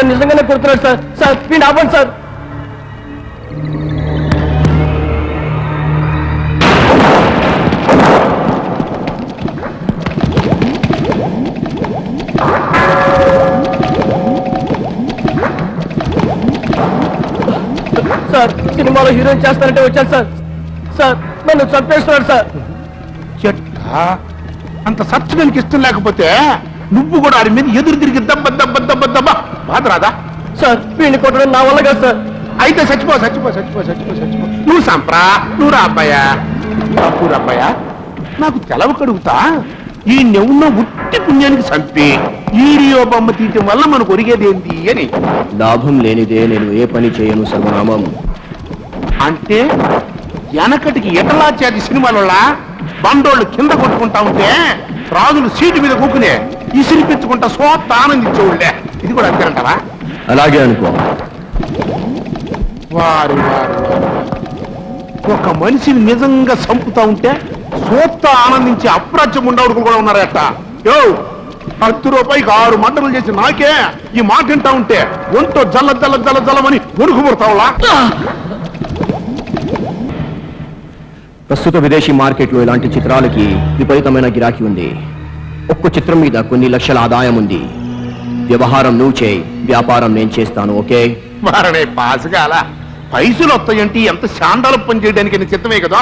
నిజంగానే కొడుతున్నాడు sir. Sir వీడిని ఆపండి సార్. సార్ సినిమాలో హీరోయిన్ చేస్తానంటే వచ్చాను సార్. సార్ నన్ను చంపేస్తున్నాడు సార్. అంత సత్యడానికి ఇష్టం లేకపోతే నువ్వు కూడా ఆడి మీద ఎదురు తిరిగి దెబ్బ దెబ్బ దెబ్బ దెబ్బ బాధ రాదా? సార్ వీడిని కొట్టడం నా వల్ల కాదు సార్. అయితే చచ్చిపో చచ్చిపో చచ్చిపో చచ్చిపో చచ్చిపో. నువ్వు సంప్రా, నువ్వు రా అబ్బాయా, నువ్వు అబ్బాయా. నాకు తెలవ కడుగుతా ఈ నెవ్వున్న ఉట్టి పుణ్యానికి చంపి వీడియో బొమ్మ తీయటం వల్ల మనకు ఒరిగేది ఏంటి అని. లాభం లేనిదే నేను ఏ పని చేయను సర్వనామం. అంటే వెనకటికి ఎటలాచాది సినిమాల బండోళ్ళు కింద కొట్టుకుంటా ఉంటే రాజులు సీటు మీద కూకునే ఇసిరిపించుకుంటా సోత్త ఆనందించేవాళ్ళే. ఇది కూడా అంతేనంటావా? అలాగే అనుకో. వారు ఒక మనిషిని నిజంగా చంపుతా ఉంటే సోత్త ఆనందించే అప్రాచ్యం ఉండవుడు కూడా ఉన్నారట. యో 10 రూపాయికి 6 మంటలు చేసి నాకే ఈ మాట వింటా ఉంటే ఒంటో జల్ల జల్ల జల్ల జల్లమని వణుకు పుడతావులా? ప్రస్తుత విదేశీ మార్కెట్లో ఇలాంటి చిత్రాలకి విపరీతమైన గిరాకీ ఉంది. ఒక్క చిత్రం మీద కొన్ని లక్షల ఆదాయం ఉంది. వ్యవహారం నువ్వు చేయి, వ్యాపారం నేను చేస్తాను. ఓకే? మరనే పాసుగాల పైసలు వస్తాయంటే ఎంత శాండాలు పని చేయడానికి చిత్తమే కదా.